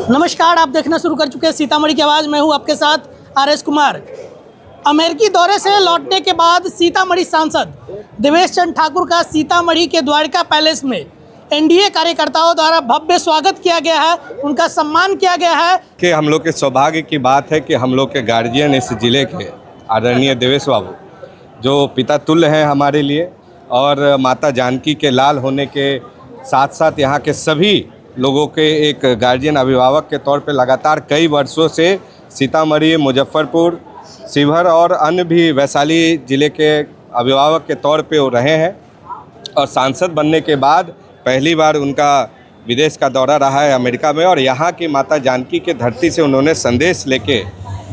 नमस्कार, आप देखना शुरू कर चुके हैं सीतामढ़ी की आवाज़। मैं हूं आपके साथ आर.एस. कुमार। अमेरिकी दौरे से लौटने के बाद सीतामढ़ी सांसद देवेश चंद्र ठाकुर का सीतामढ़ी के द्वारिका पैलेस में एनडीए कार्यकर्ताओं द्वारा भव्य स्वागत किया गया है, उनका सम्मान किया गया है। कि हम लोग के सौभाग्य की बात है कि हम लोग के गार्जियन इस ज़िले के आदरणीय देवेश बाबू जो पिता तुल्य हैं हमारे लिए, और माता जानकी के लाल होने के साथ साथ यहाँ के सभी लोगों के एक गार्जियन अभिभावक के तौर पे लगातार कई वर्षों से सीतामढ़ी, मुजफ्फरपुर, शिवहर और अन्य भी वैशाली ज़िले के अभिभावक के तौर पे वो रहे हैं। और सांसद बनने के बाद पहली बार उनका विदेश का दौरा रहा है अमेरिका में, और यहाँ की माता जानकी के धरती से उन्होंने संदेश लेके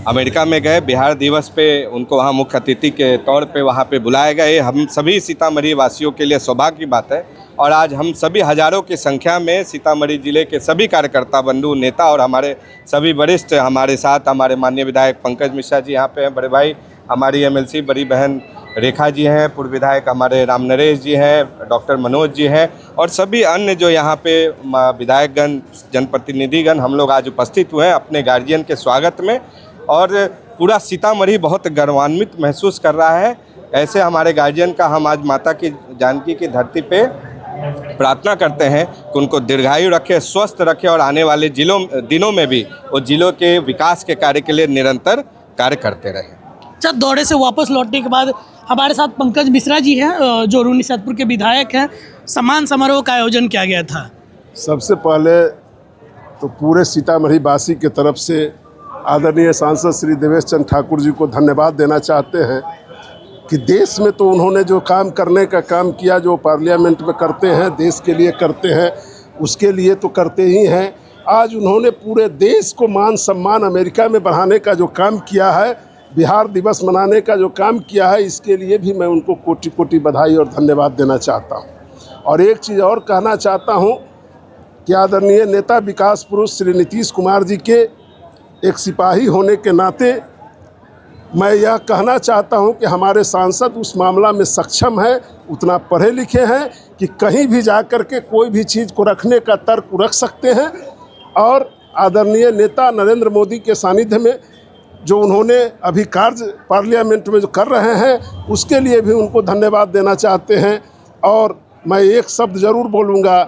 अमेरिका में गए। बिहार दिवस पे उनको वहाँ मुख्य अतिथि के तौर पे वहाँ पे बुलाया गया। ये हम सभी सीतामढ़ी वासियों के लिए सौभाग्य की बात है। और आज हम सभी हज़ारों की संख्या में सीतामढ़ी ज़िले के सभी कार्यकर्ता, बंधु, नेता और हमारे सभी वरिष्ठ हमारे साथ, हमारे माननीय विधायक पंकज मिश्रा जी यहाँ पे हैं, बड़े भाई हमारी एमएलसी बड़ी बहन रेखा जी हैं, पूर्व विधायक हमारे राम नरेश जी हैं, डॉक्टर मनोज जी हैं, और सभी अन्य जो यहाँ पे विधायकगण, जनप्रतिनिधिगण हम लोग आज उपस्थित हुए हैं अपने गार्जियन के स्वागत में। और पूरा सीतामढ़ी बहुत गर्वान्वित महसूस कर रहा है। ऐसे हमारे गार्जियन का हम आज माता की जानकी की धरती पे प्रार्थना करते हैं कि उनको दीर्घायु रखे, स्वस्थ रखे और आने वाले दिनों में भी वो जिलों के विकास के कार्य के लिए निरंतर कार्य करते रहें। अच्छा, दौरे से वापस लौटने के बाद हमारे साथ पंकज मिश्रा जी हैं जो रून्नीसैदपुर के विधायक हैं। सम्मान समारोह का आयोजन किया गया था। सबसे पहले तो पूरे सीतामढ़ी वासी की तरफ से आदरणीय सांसद श्री देवेश चंद्र ठाकुर जी को धन्यवाद देना चाहते हैं कि देश में तो उन्होंने जो काम करने का काम किया, जो पार्लियामेंट में करते हैं, देश के लिए करते हैं, उसके लिए तो करते ही हैं। आज उन्होंने पूरे देश को मान सम्मान अमेरिका में बढ़ाने का जो काम किया है, बिहार दिवस मनाने का जो काम किया है, इसके लिए भी मैं उनको कोटि कोटि बधाई और धन्यवाद देना चाहता हूँ। और एक चीज़ और कहना चाहता हूँ कि आदरणीय नेता विकास पुरुष श्री नीतीश कुमार जी के एक सिपाही होने के नाते मैं यह कहना चाहता हूं कि हमारे सांसद उस मामला में सक्षम हैं, उतना पढ़े लिखे हैं कि कहीं भी जाकर के कोई भी चीज़ को रखने का तर्क रख सकते हैं। और आदरणीय नेता नरेंद्र मोदी के सानिध्य में जो उन्होंने अभी कार्य पार्लियामेंट में जो कर रहे हैं, उसके लिए भी उनको धन्यवाद देना चाहते हैं। और मैं एक शब्द ज़रूर बोलूँगा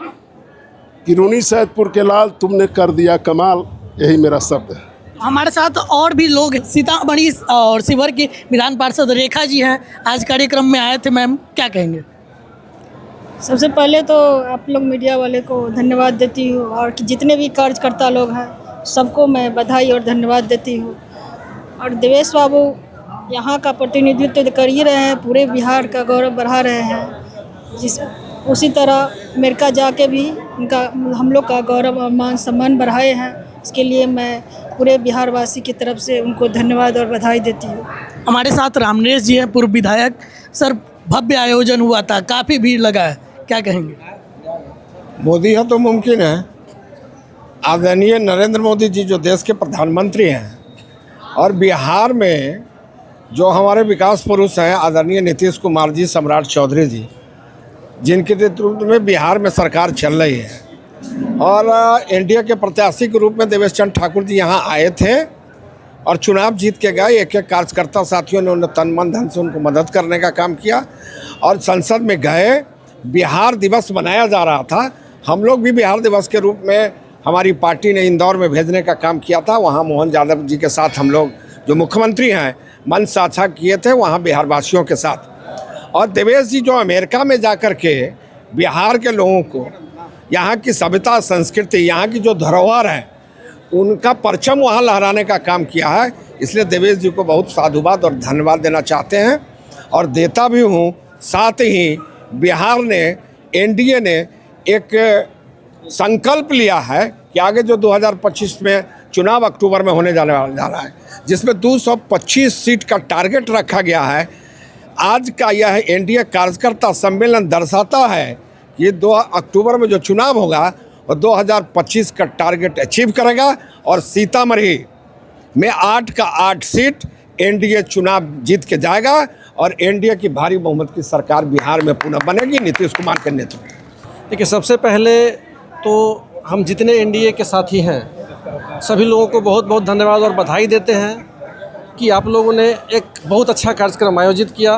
कि रून्नीसैदपुर के लाल तुमने कर दिया कमाल, यही मेरा शब्द है। हमारे साथ और भी लोग सीतामढ़ी और शिवहर की विधान पार्षद रेखा जी हैं, आज कार्यक्रम में आए थे। मैम, क्या कहेंगे? सबसे पहले तो आप लोग मीडिया वाले को धन्यवाद देती हूँ, और जितने भी कार्यकर्ता लोग हैं सबको मैं बधाई और धन्यवाद देती हूँ। और देवेश बाबू यहाँ का प्रतिनिधित्व कर ही रहे हैं, पूरे बिहार का गौरव बढ़ा रहे हैं। उसी तरह अमेरिका जाके भी उनका, हम लोग का गौरव और मान सम्मान बढ़ाए हैं। इसके लिए मैं पूरे बिहार वासी की तरफ से उनको धन्यवाद और बधाई देती हूँ। हमारे साथ राम नरेश जी हैं, पूर्व विधायक। सर, भव्य आयोजन हुआ था, काफ़ी भीड़ लगा है, क्या कहेंगे? मोदी है तो मुमकिन है। आदरणीय नरेंद्र मोदी जी जो देश के प्रधानमंत्री हैं, और बिहार में जो हमारे विकास पुरुष हैं आदरणीय नीतीश कुमार जी, सम्राट चौधरी जी, जिनके नेतृत्व में बिहार में सरकार चल रही है, और एनडीए के प्रत्याशी के रूप में देवेश चंद्र ठाकुर जी यहाँ आए थे और चुनाव जीत के गए। एक एक कार्यकर्ता साथियों ने उन्हें तन मन धन से उनको मदद करने का काम किया, और संसद में गए। बिहार दिवस मनाया जा रहा था, हम लोग भी बिहार दिवस के रूप में हमारी पार्टी ने इंदौर में भेजने का काम किया था। वहाँ मोहन यादव जी के साथ हम लोग जो मुख्यमंत्री हैं मंच साझा किए थे वहाँ बिहार वासियों के साथ। और देवेश जी जो अमेरिका में जा कर के बिहार के लोगों को यहाँ की सभ्यता, संस्कृति, यहाँ की जो धरोहर है, उनका परचम वहाँ लहराने का काम किया है। इसलिए देवेश जी को बहुत साधुवाद और धन्यवाद देना चाहते हैं, और देता भी हूँ। साथ ही बिहार ने, एनडीए ने एक संकल्प लिया है कि आगे जो 2025 में चुनाव अक्टूबर में होने जा रहा है, जिसमें 225 सीट का टारगेट रखा गया है। आज का यह एनडीए कार्यकर्ता सम्मेलन दर्शाता है ये 2 अक्टूबर में जो चुनाव होगा और 2025 का टारगेट अचीव करेगा, और सीतामढ़ी में 8 का 8 सीट एनडीए चुनाव जीत के जाएगा, और एनडीए की भारी बहुमत की सरकार बिहार में पुनः बनेगी नीतीश कुमार के नेतृत्व में। देखिए, सबसे पहले तो हम जितने एनडीए के साथी हैं सभी लोगों को बहुत बहुत धन्यवाद और बधाई देते हैं कि आप लोगों ने एक बहुत अच्छा कार्यक्रम आयोजित किया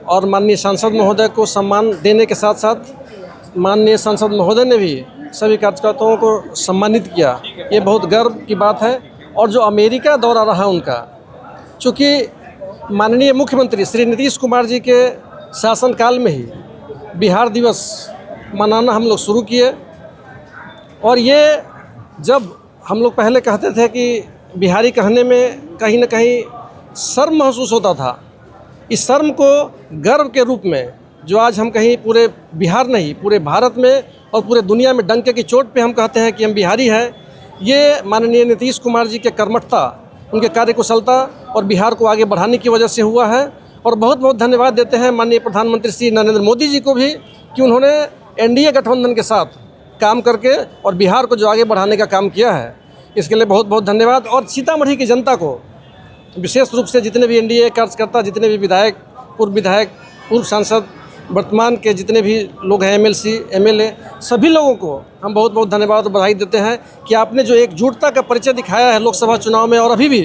और माननीय सांसद महोदय को सम्मान देने के साथ साथ माननीय सांसद महोदय ने भी सभी कार्यकर्ताओं को सम्मानित किया। ये बहुत गर्व की बात है। और जो अमेरिका दौरा रहा उनका, चूँकि माननीय मुख्यमंत्री श्री नीतीश कुमार जी के शासनकाल में ही बिहार दिवस मनाना हम लोग शुरू किए। और ये जब हम लोग पहले कहते थे कि बिहारी कहने में कहीं ना कहीं शर्म महसूस होता था, इस शर्म को गर्व के रूप में जो आज हम कहीं पूरे बिहार नहीं पूरे भारत में और पूरे दुनिया में डंके की चोट पे हम कहते हैं कि हम बिहारी हैं, ये माननीय नीतीश कुमार जी के कर्मठता, उनके कार्यकुशलता और बिहार को आगे बढ़ाने की वजह से हुआ है। और बहुत बहुत धन्यवाद देते हैं माननीय प्रधानमंत्री श्री नरेंद्र मोदी जी को भी कि उन्होंने एनडीए गठबंधन के साथ काम करके और बिहार को जो आगे बढ़ाने का काम किया है, इसके लिए बहुत बहुत धन्यवाद। और सीतामढ़ी की जनता को विशेष रूप से जितने भी एनडीए कार्यकर्ता, जितने भी विधायक, पूर्व सांसद, वर्तमान के जितने भी लोग हैं, एमएलसी, एमएलए, सभी लोगों को हम बहुत बहुत धन्यवाद और बधाई देते हैं कि आपने जो एकजुटता का परिचय दिखाया है लोकसभा चुनाव में और अभी भी,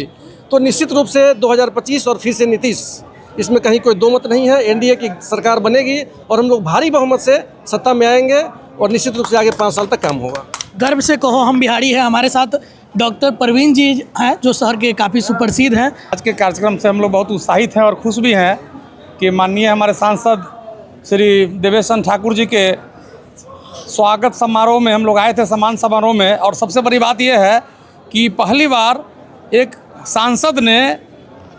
तो निश्चित रूप से 2025 और फिर से नीतीश, इसमें कहीं कोई दो मत नहीं है। एनडीए की सरकार बनेगी और हम लोग भारी बहुमत से सत्ता में आएंगे और निश्चित रूप से आगे 5 साल तक काम होगा। गर्व से कहो हम बिहारी हैं। हमारे साथ डॉक्टर परवीन जी हैं जो शहर के काफ़ी सुप्रसिद्ध हैं। आज के कार्यक्रम से हम लोग बहुत उत्साहित हैं और खुश भी हैं कि माननीय हमारे सांसद श्री देवेश चंद्र ठाकुर जी के स्वागत समारोह में हम लोग आए थे, सम्मान समारोह में। और सबसे बड़ी बात यह है कि पहली बार एक सांसद ने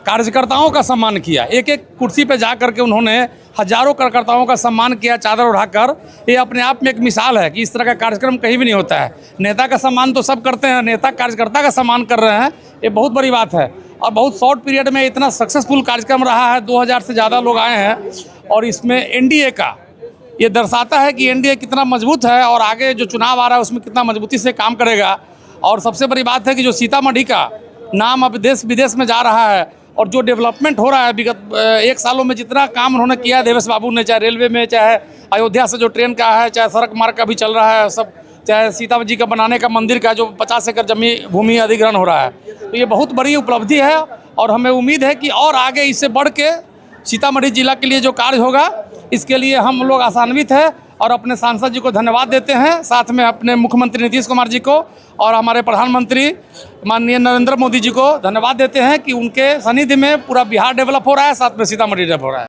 कार्यकर्ताओं का सम्मान किया। एक एक कुर्सी पे जा कर के उन्होंने हजारों कार्यकर्ताओं का सम्मान किया चादर उठाकर। ये अपने आप में एक मिसाल है कि इस तरह का कार्यक्रम कहीं भी नहीं होता है। नेता का सम्मान तो सब करते हैं, नेता कार्यकर्ता का सम्मान कर रहे हैं, ये बहुत बड़ी बात है। और बहुत शॉर्ट पीरियड में इतना सक्सेसफुल कार्यक्रम रहा है, 2000 से ज़्यादा लोग आए हैं। और इसमें एनडीए का ये दर्शाता है कि एनडीए कितना मजबूत है और आगे जो चुनाव आ रहा है उसमें कितना मजबूती से काम करेगा। और सबसे बड़ी बात है कि जो सीतामढ़ी का नाम अब देश विदेश में जा रहा है और जो डेवलपमेंट हो रहा है विगत 1 सालों में, जितना काम उन्होंने किया देवेश बाबू ने, चाहे रेलवे में, चाहे अयोध्या से जो ट्रेन का है, चाहे सड़क मार्ग का भी चल रहा है सब, चाहे सीता जी का बनाने का मंदिर का जो 50 एकड़ भूमि अधिग्रहण हो रहा है, तो ये बहुत बड़ी उपलब्धि है। और हमें उम्मीद है कि और आगे इससे बढ़ के सीतामढ़ी जिला के लिए जो कार्य होगा, इसके लिए हम लोग आशान्वित हैं और अपने सांसद जी को धन्यवाद देते हैं, साथ में अपने मुख्यमंत्री नीतीश कुमार जी को और हमारे प्रधानमंत्री माननीय नरेंद्र मोदी जी को धन्यवाद देते हैं कि उनके सानिध्य में पूरा बिहार डेवलप हो रहा है, साथ में सीतामढ़ी डेवलप हो रहा है।